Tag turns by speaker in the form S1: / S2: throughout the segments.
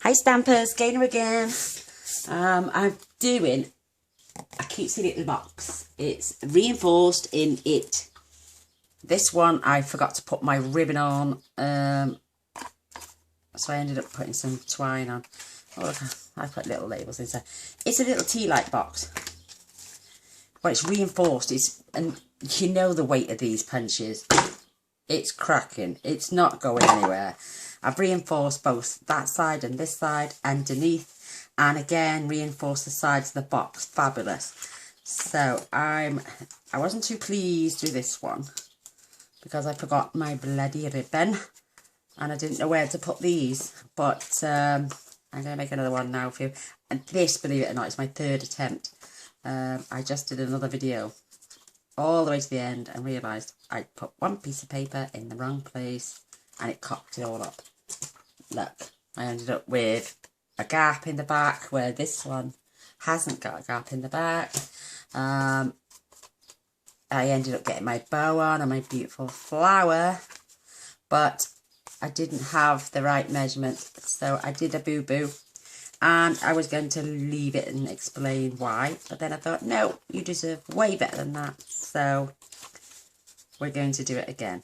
S1: Hi Stampers, Gainer again. I'm doing a cutesy little box. It's reinforced in it. This one I forgot to put my ribbon on, so I ended up putting some twine on. Oh look, I put little labels inside. It's a little tea light box, but it's reinforced. And you know the weight of these punches. It's cracking. It's not going anywhere. I've reinforced both that side and this side underneath, and again reinforced the sides of the box. Fabulous. So I wasn't too pleased with this one because I forgot my bloody ribbon and I didn't know where to put these, but I'm going to make another one now for you. And this, believe it or not, is my third attempt. I just did another video all the way to the end and realised I put one piece of paper in the wrong place and it cocked it all up. Look, I ended up with a gap in the back where this one hasn't got a gap in the back. I ended up getting my bow on and my beautiful flower, but I didn't have the right measurement, so I did a boo-boo. And I was going to leave it and explain why, but then I thought, no, you deserve way better than that. So we're going to do it again.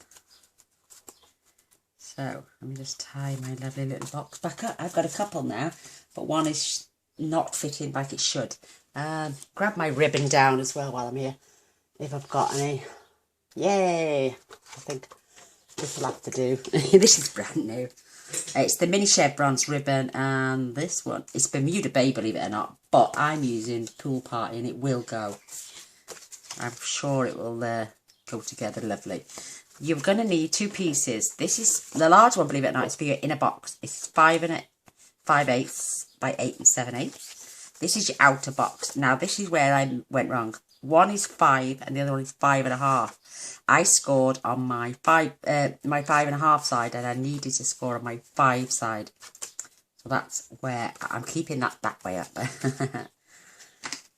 S1: So let me just tie my lovely little box back up. I've got a couple now, but one is not fitting like it should. Grab my ribbon down as well while I'm here, if I've got any. Yay! I think this will have to do. This is brand new. It's the mini chevrons ribbon, and this one is Bermuda Bay, believe it or not, but I'm using Pool Party and it will go. I'm sure it will go together lovely. You're going to need two pieces. This is the large one, believe it or not, it's bigger in a box. It's 5 5/8 by 8 7/8. This is your outer box. Now this is where I went wrong. One is 5 and the other one is 5.5. I scored on my 5.5 side, and I needed to score on my 5 side. So that's where I'm keeping that way up.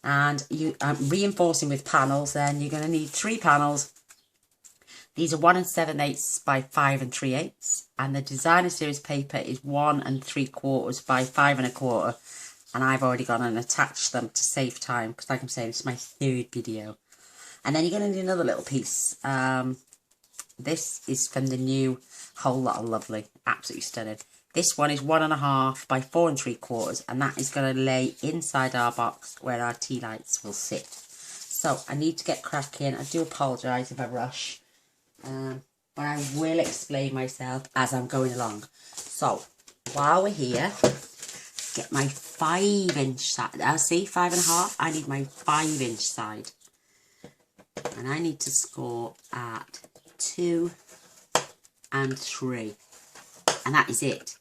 S1: And I'm reinforcing with panels. Then you're going to need 3 panels. These are 1 7/8 by 5 3/8, and the designer series paper is 1 3/4 by 5 1/4. And I've already gone and attached them to save time, because like I'm saying, it's my 3rd video. And then you're going to need another little piece. This is from the new Whole Lot of Lovely. Absolutely stunning. This one is 1.5 by 4 3/4, and that is going to lay inside our box where our tea lights will sit. So I need to get cracking. I do apologise if I rush, but I will explain myself as I'm going along. So while we're here, get my 5-inch side. See, 5.5. I need my 5-inch side. And I need to score at 2 and 3. And that is it.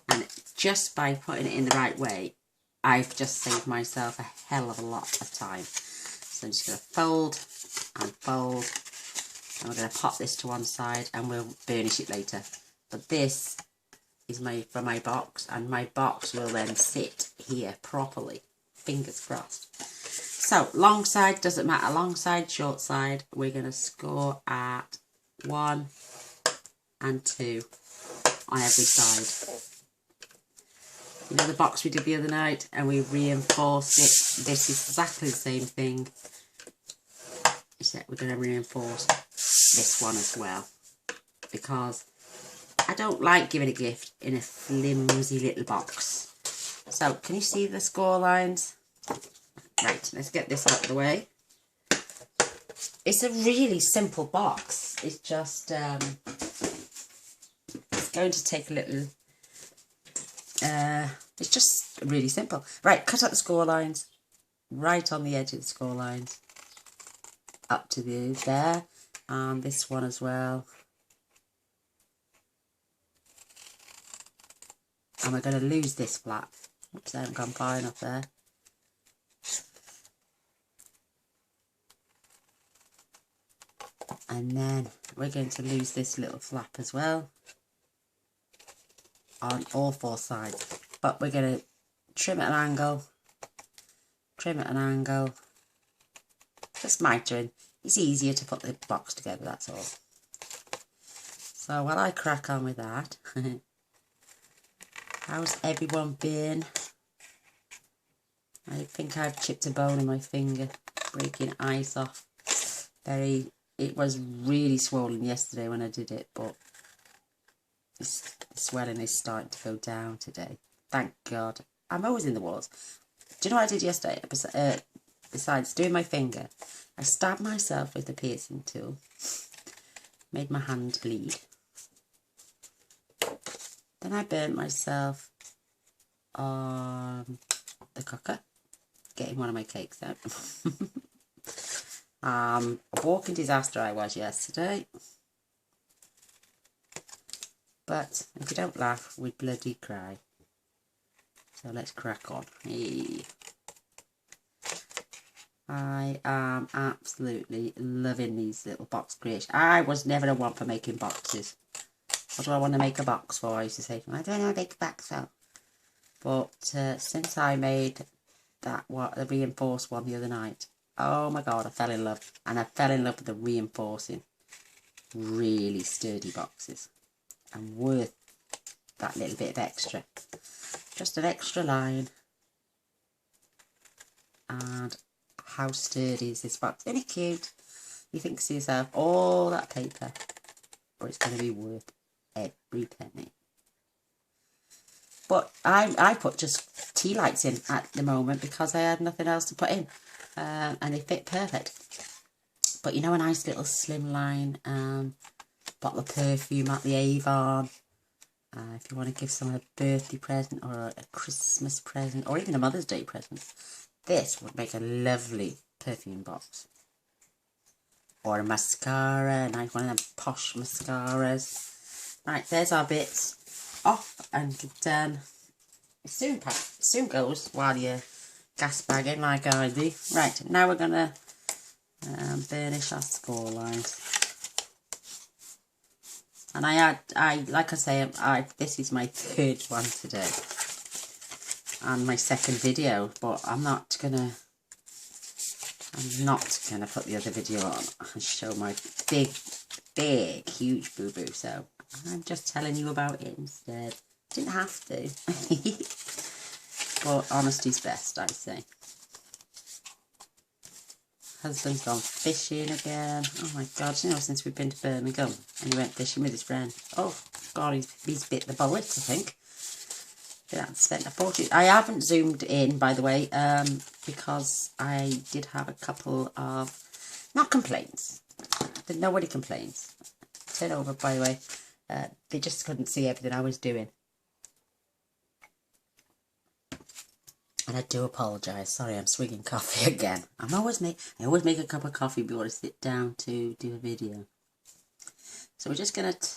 S1: And just by putting it in the right way, I've just saved myself a hell of a lot of time. So I'm just going to fold and fold. And we're going to pop this to one side and we'll burnish it later. But this is for my box, and my box will then sit here properly. Fingers crossed. So long side, doesn't matter, long side, short side, we're going to score at 1 and 2 on every side. You know the box we did the other night and we reinforced it? This is exactly the same thing, except we're going to reinforce this one as well, because I don't like giving a gift in a flimsy little box. So, can you see the score lines? Right, let's get this out of the way. It's a really simple box. It's just, it's going to take a little, it's just really simple. Right, cut out the score lines, right on the edge of the score lines, up to there, and this one as well. And we're going to lose this flap. Oops, I haven't gone far enough there. And then we're going to lose this little flap as well on all 4 sides. But we're going to trim at an angle, trim at an angle, just mitering. It's easier to put the box together, that's all. So while I crack on with that, How's everyone been? I think I've chipped a bone in my finger, breaking ice off. It was really swollen yesterday when I did it, but the swelling is starting to go down today. Thank God. I'm always in the walls. Do you know what I did yesterday? Besides doing my finger, I stabbed myself with the piercing tool. Made my hand bleed. Then I burnt myself on the cooker, getting one of my cakes out. A walking disaster I was yesterday. But if you don't laugh, we'd bloody cry. So let's crack on. Hey. I am absolutely loving these little box creations. I was never a one for making boxes. What do I want to make a box for? I used to say, I don't know, make a box for. But since I made the reinforced one the other night, oh my God, I fell in love. And I fell in love with the reinforcing. Really sturdy boxes. And worth that little bit of extra. Just an extra line. And how sturdy is this box? Isn't it cute? You think to yourself, all that paper, but it's going to be worth every penny. But I put just tea lights in at the moment because I had nothing else to put in. And they fit perfect. But you know, a nice little slimline bottle of perfume at the Avon. If you want to give someone a birthday present or a Christmas present or even a Mother's Day present, this would make a lovely perfume box. Or a mascara, a nice one of them posh mascaras. Right, there's our bits off and done. It soon goes while you're gas bagging like I do. Right, now we're going to burnish our score lines. And like I say, this is my third one today. And my second video, but I'm not gonna put the other video on and show my big, huge boo-boo. So I'm just telling you about it instead. Didn't have to. But honesty's best, I say. Husband's gone fishing again. Oh my God, you know, since we've been to Birmingham and he went fishing with his friend. Oh God, he's bit the bullet, I think. Spent a fortune. I haven't zoomed in, by the way, because I did have a couple of, not complaints, nobody complains. Turn over, by the way. They just couldn't see everything I was doing. And I do apologise. Sorry, I'm swigging coffee again. I always make a cup of coffee before I sit down to do a video. So we're just going to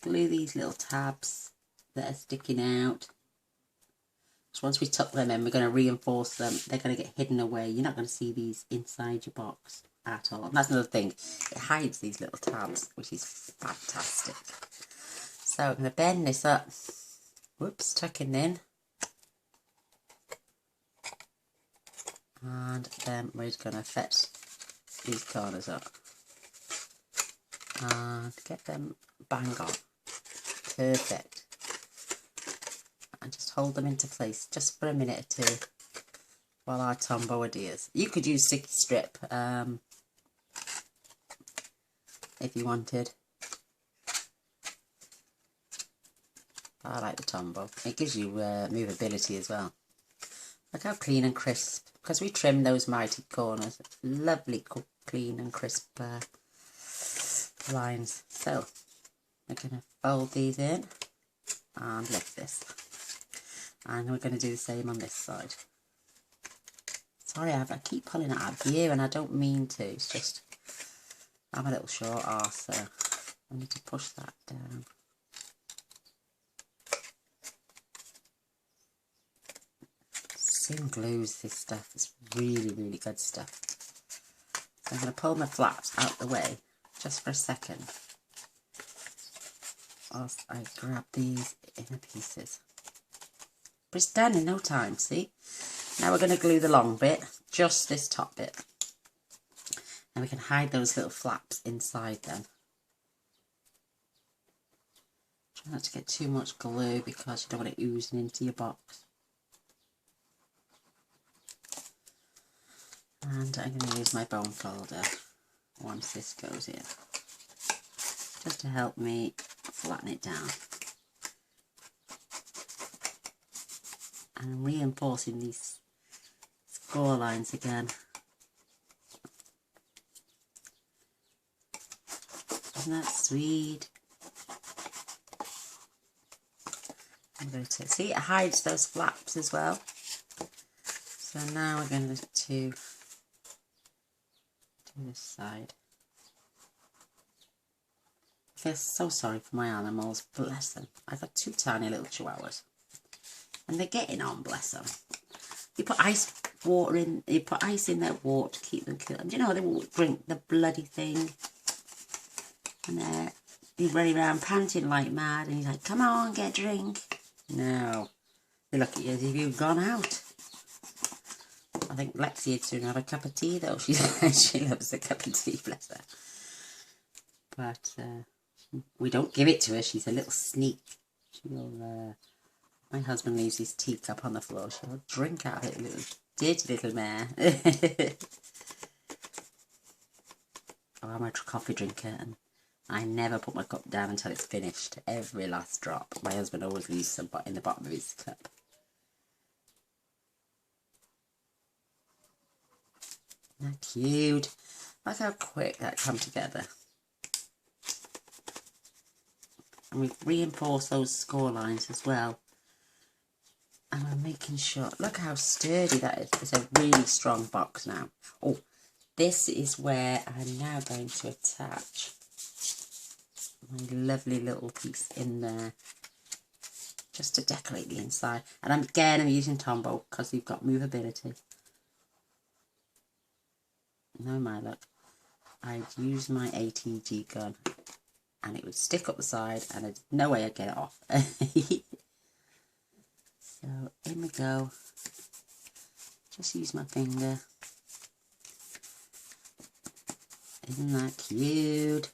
S1: glue these little tabs that are sticking out. So once we tuck them in, we're going to reinforce them. They're going to get hidden away. You're not going to see these inside your box at all. And that's another thing. It hides these little tabs, which is fantastic. So I'm going to bend this up. Whoops, tucking in. And then we're going to fetch these corners up. And get them bang on. Perfect. And just hold them into place just for a minute or two while our Tombow adheres. You could use sticky strip if you wanted. I like the Tombow. It gives you movability as well. Look how clean and crisp. Because we trimmed those mighty corners. Lovely clean and crisp lines. So we're going to fold these in and lift this. And we're going to do the same on this side. Sorry, I keep pulling it out of gear and I don't mean to. It's just, I'm a little short arse, so I need to push that down. Soon glues this stuff. It's really, really good stuff. So I'm going to pull my flaps out the way just for a second. Whilst I grab these inner pieces. But it's done in no time, see? Now we're going to glue the long bit, just this top bit. And we can hide those little flaps inside them. Not to get too much glue because you don't want it oozing into your box. And I'm going to use my bone folder once this goes in, just to help me flatten it down. And I'm reinforcing these score lines again. Isn't that sweet? I'm going to see, it hides those flaps as well. So now we're going to do this side. I feel so sorry for my animals, bless them. I've got 2 tiny little chihuahuas and they're getting on, bless them. You put ice in their water to keep them cool. And you know, they won't drink the bloody thing. And he's running around panting like mad and he's like, come on, get a drink. No. They look at you as if you've gone out. I think Lexi would soon have a cup of tea though. She loves a cup of tea, bless her. But we don't give it to her. She's a little sneak. She'll, my husband leaves his teacup on the floor. She'll drink out of it, little dirty little mare. Oh, I'm a coffee drinker and I never put my cup down until it's finished. Every last drop. My husband always leaves some in the bottom of his cup. Isn't that cute? Look how quick that come together. And we reinforce those score lines as well. And I'm making sure, look how sturdy that is. It's a really strong box now. Oh, this is where I'm now going to attach my lovely little piece in there. Just to decorate the inside. And I'm using Tombow because you've got movability. No, my luck. I'd use my ATG gun and it would stick up the side and there's no way I'd get it off. So in we go. Just use my finger. Isn't that cute?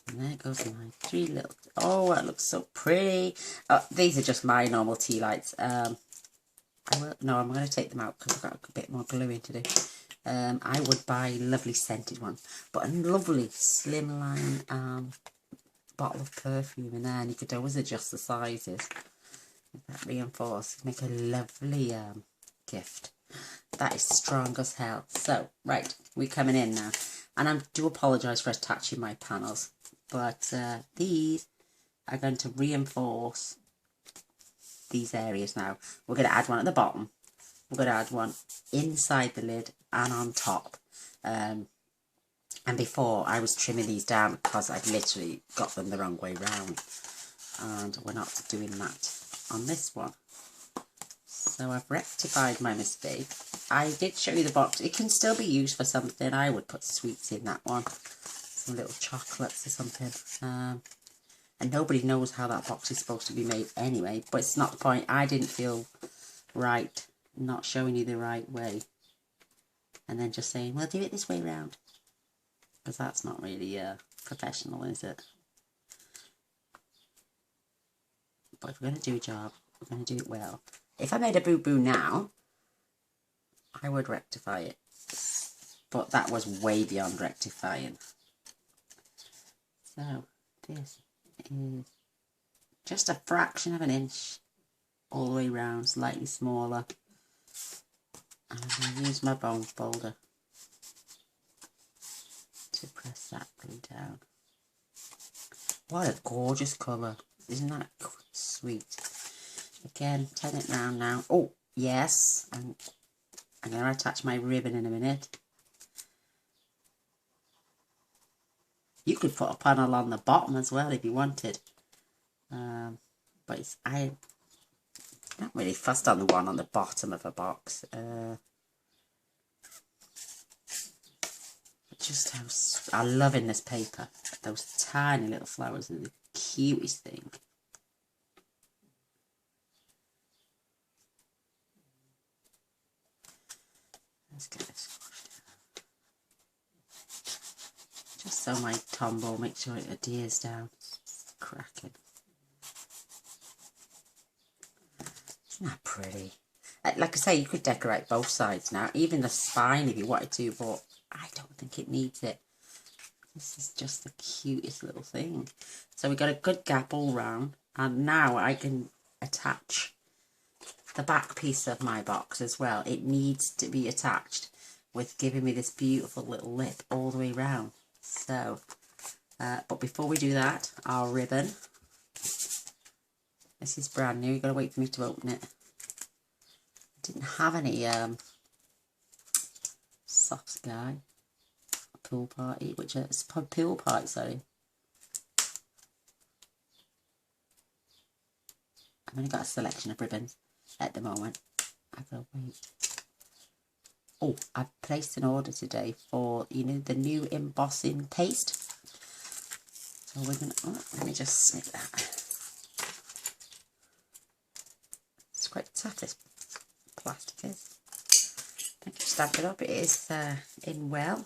S1: And there goes my 3 little... Oh, that looks so pretty. These are just my normal tea lights. I'm going to take them out because I've got a bit more gluing to do. I would buy a lovely scented one, but a lovely slimline bottle of perfume in there, and you could always adjust the sizes. That reinforced, make a lovely gift. That is strong as hell. So, right, we're coming in now, and I do apologise for attaching my panels, but these are going to reinforce these areas now. We're going to add one at the bottom. We're going to add one inside the lid and on top. And before I was trimming these down because I'd literally got them the wrong way round. And we're not doing that on this one. So I've rectified my mistake. I did show you the box. It can still be used for something. I would put sweets in that one. Some little chocolates or something. And nobody knows how that box is supposed to be made anyway. But it's not the point. I didn't feel right not showing you the right way and then just saying, well, do it this way round, because that's not really professional, is it? But if we're going to do a job, we're going to do it well. If I made a boo-boo now, I would rectify it, but that was way beyond rectifying. So this is just a fraction of an inch all the way round, slightly smaller. And I'm going to use my bone folder to press that glue down. What a gorgeous colour. Isn't that sweet? Again, turn it round now. Oh, yes. I'm going to attach my ribbon in a minute. You could put a panel on the bottom as well if you wanted. But I'm not really fussed on the one on the bottom of a box. Just how I'm loving this paper. Those tiny little flowers are the cutest thing. Let's get this squashed down. Just so my Tombow, make sure it adheres down. It's cracking. Isn't that pretty? Like I say, you could decorate both sides now, even the spine if you wanted to, but I don't think it needs it. This is just the cutest little thing. So we got a good gap all round, and now I can attach the back piece of my box as well. It needs to be attached with giving me this beautiful little lip all the way round. So, but before we do that, our ribbon. This is brand new. You've got to wait for me to open it. I didn't have any soft sky pool party, which is pool party, sorry. I've only got a selection of ribbons at the moment. I've got to wait. Oh, I placed an order today for, you know, the new embossing paste. So we're going to, oh, let me just snip that. It's quite tough, this plastic is. Thank you, stamp it up. It is in well.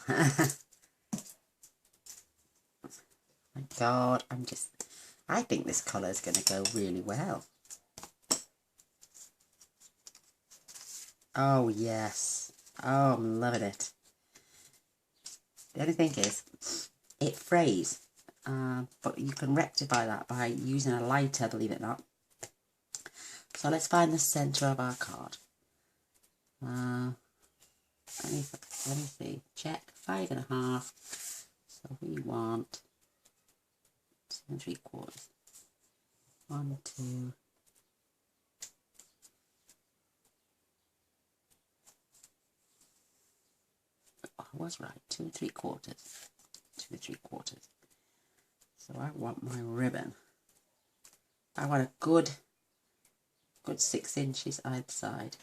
S1: My God, I think this colour is going to go really well. Oh, yes. Oh, I'm loving it. The only thing is, it frays, but you can rectify that by using a lighter, believe it or not. So let's find the centre of our card. Let me see. Check 5.5. So we want 7 3/4. 1, 2. Oh, I was right. 2 3/4. 2 3/4. So I want my ribbon. I want a good 6 inches either side.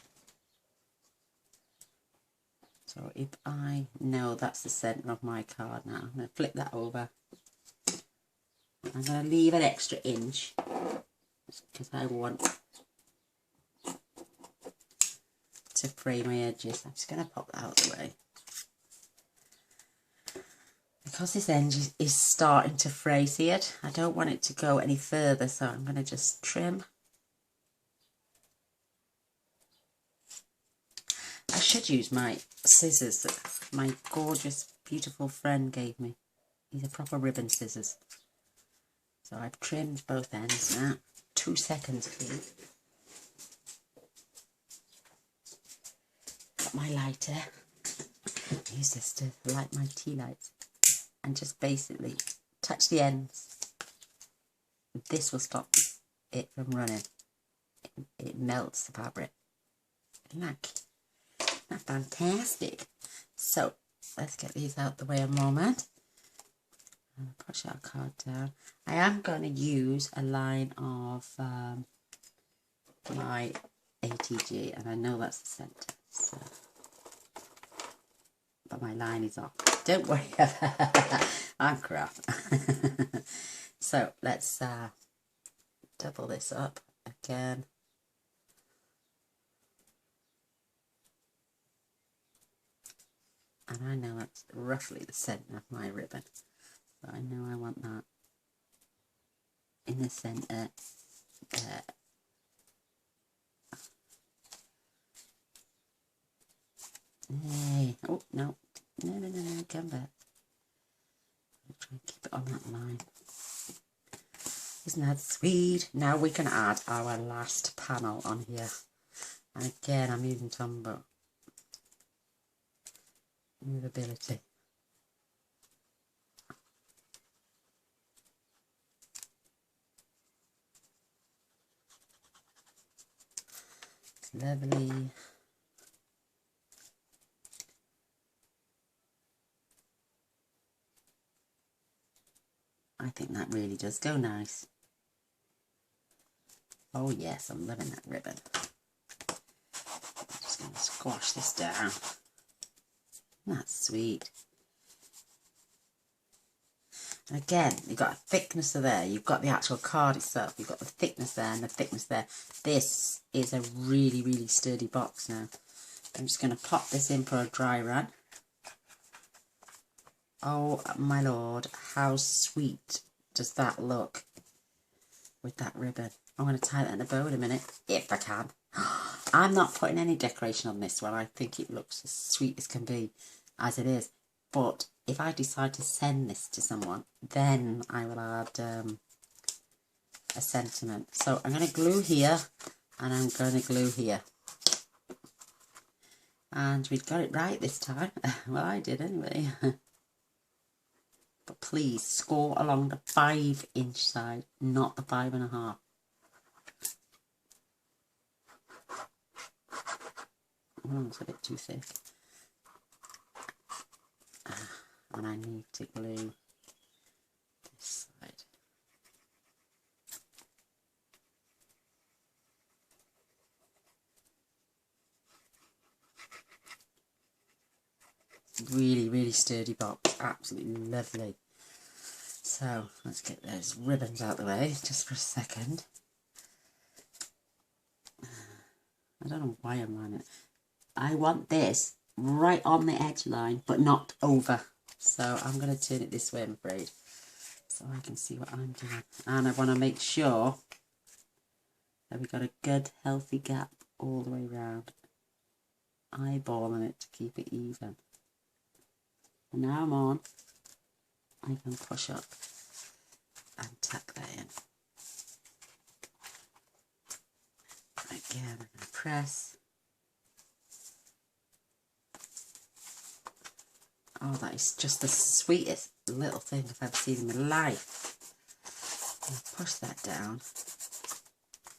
S1: So if I know that's the centre of my card now, I'm going to flip that over. I'm going to leave an extra inch because I want to fray my edges. I'm just going to pop that out of the way. Because this edge is starting to fray, see it? I don't want it to go any further, so I'm going to just trim. I should use my scissors that my gorgeous, beautiful friend gave me. These are proper ribbon scissors. So I've trimmed both ends now. 2 seconds, please. Got my lighter. Use this to light my tea lights. And just basically touch the ends. This will stop it from running. It melts the fabric. Look. That's fantastic. So let's get these out the way a moment. And push our card down. I am going to use a line of my ATG, and I know that's the centre. So. But my line is off. Don't worry about that. I'm crap. So let's double this up again. And I know that's roughly the centre of my ribbon. So I know I want that in the centre there. Hey. Oh, no. No, come back. I'll try and keep it on that line. Isn't that sweet? Now we can add our last panel on here. And again, I'm using Tombow movability. It's lovely. I think that really does go nice. Oh yes, I'm loving that ribbon. I'm just going to squash this down. That's sweet. And again, you've got a thickness there. You've got the actual card itself. You've got the thickness there and the thickness there. This is a really, really sturdy box now. I'm just going to pop this in for a dry run. Oh my lord, how sweet does that look with that ribbon? I'm going to tie that in a bow in a minute, if I can. I'm not putting any decoration on this one. I think it looks as sweet as can be, as it is. But if I decide to send this to someone, then I will add a sentiment. So I'm going to glue here, and I'm going to glue here. And we've got it right this time. Well, I did anyway. But please score along the 5-inch side, not the 5.5. Oh, it's a bit too thick. And I need to glue this side. Really, really sturdy box. Absolutely lovely. So let's get those ribbons out of the way just for a second. I don't know why I'm running it. I want this right on the edge line, but not over. So I'm going to turn it this way, I'm afraid, so I can see what I'm doing. And I want to make sure that we've got a good, healthy gap all the way around. Eyeballing it to keep it even. And now I'm on. I can push up and tuck that in. Again, I'm going to press. Oh, that is just the sweetest little thing I've ever seen in my life. I'm going to push that down.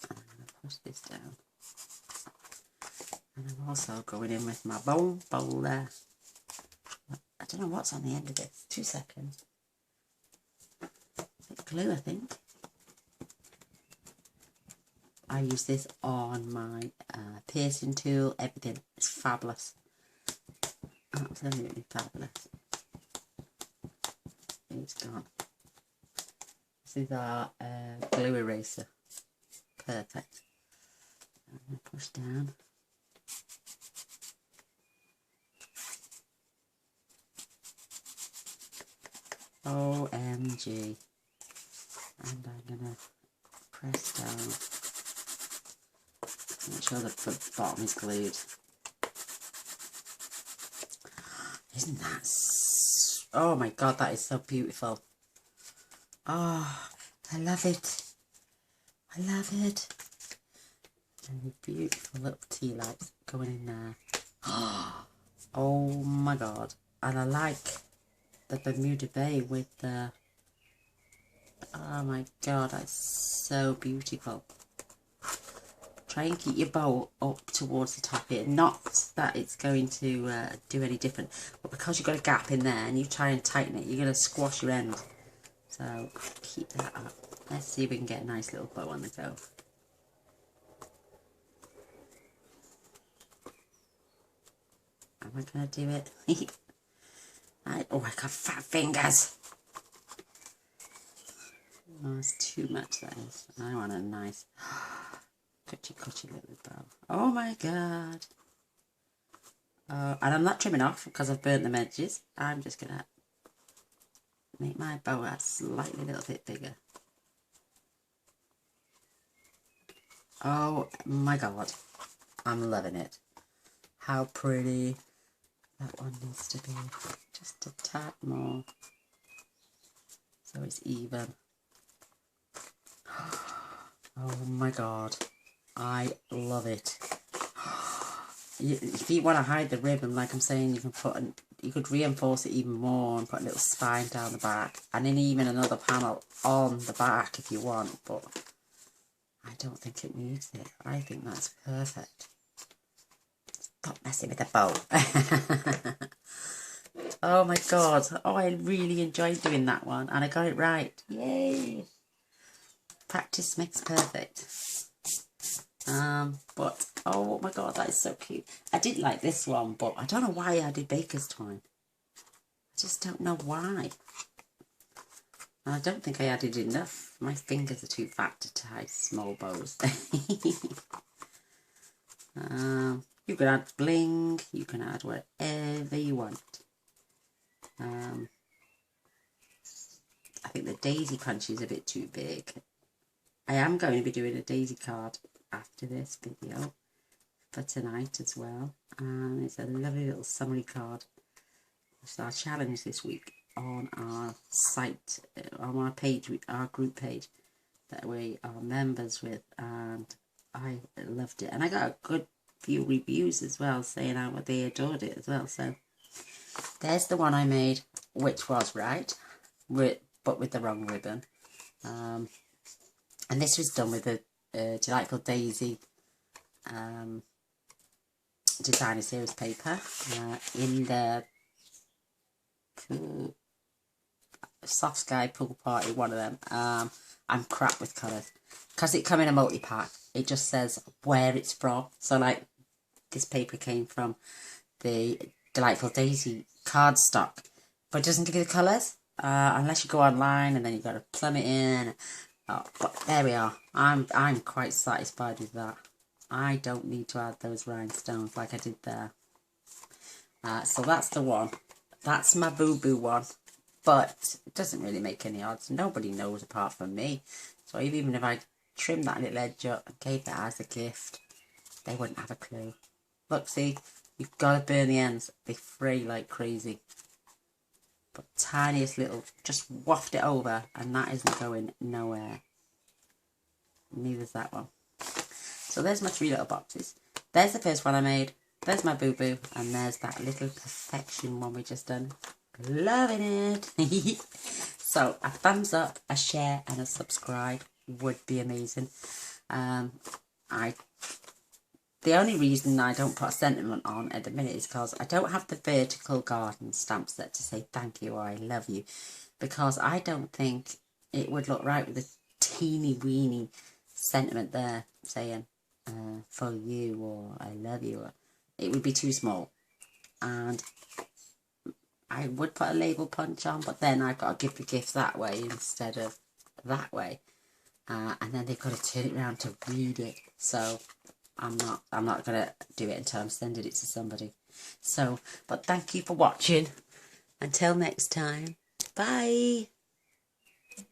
S1: And I'm going to push this down. And I'm also going in with my bone folder. I don't know what's on the end of this. 2 seconds. Glue, I think. I use this on my piercing tool. Everything is fabulous. Absolutely fabulous. It's gone. This is our glue eraser. Perfect. I'm going to push down. OMG. And I'm going to press down. Make sure the bottom is glued. Isn't that oh my god, that is so beautiful. Oh, I love it. I love it. And the beautiful little tea lights going in there. Oh my god. And I like the Bermuda Bay with the, oh my god, that's so beautiful. Try and keep your bowl up towards the top here. Not that it's going to do any different, but because you've got a gap in there and you try and tighten it, you're going to squash your end. So keep that up. Let's see if we can get a nice little bow on the go. Am I going to do it? Oh, I got fat fingers. Oh, it's too much, that is. I want a nice cutchy little bow. Oh my god. And I'm not trimming off because I've burnt the edges. I'm just going to make my bow a slightly little bit bigger. Oh my god. I'm loving it. How pretty. That one needs to be just a tad more so it's even. Oh my god. I love it. If you want to hide the ribbon, like I'm saying, you can you could reinforce it even more and put a little spine down the back, and then even another panel on the back if you want, but I don't think it needs it. I think that's perfect. Stop messing with the bow. Oh my god. Oh, I really enjoyed doing that one, and I got it right. Yay. Practice makes perfect. But oh my god, that is so cute. I did like this one, but I don't know why I did baker's twine. I just don't know why. And I don't think I added enough. My fingers are too fat to tie small bows. You can add bling, you can add whatever you want. I think the daisy punch is a bit too big. I am going to be doing a daisy card after this video for tonight as well, and it's a lovely little summary card. It's our challenge this week on our site, on our page, our group page that we are members with, and I loved it, and I got a good few reviews as well saying how they adored it as well. So there's the one I made, which was right, but with the wrong ribbon. And this was done with a Delightful Daisy designer series paper in the Soft Sky Pool Party, one of them. I'm crap with colours because it come in a multi-pack. It just says where it's from. So like this paper came from the Delightful Daisy cardstock, but it doesn't give you the colours unless you go online, and then you've got to plumb it in. Oh, but there we are. I'm quite satisfied with that. I don't need to add those rhinestones like I did there. So that's the one. That's my boo-boo one. But it doesn't really make any odds. Nobody knows apart from me. So even if I trimmed that little edge up and gave that as a gift, they wouldn't have a clue. Look, see? You've got to burn the ends. They fray like crazy. But tiniest little, just waft it over, and that isn't going nowhere. Neither's that one. So there's my 3 little boxes. There's the first one I made. There's my boo-boo. And there's that little perfection one we just done. Loving it. So a thumbs up, a share, and a subscribe would be amazing. The only reason I don't put a sentiment on at the minute is because I don't have the vertical garden stamp set to say thank you or I love you, because I don't think it would look right with a teeny weeny sentiment there saying for you or I love you. It would be too small, and I would put a label punch on, but then I've got to give the gift that way instead of that way, and then they've got to turn it around to read it. So I'm not going to do it until I'm sending it to somebody. So, but thank you for watching. Until next time, bye.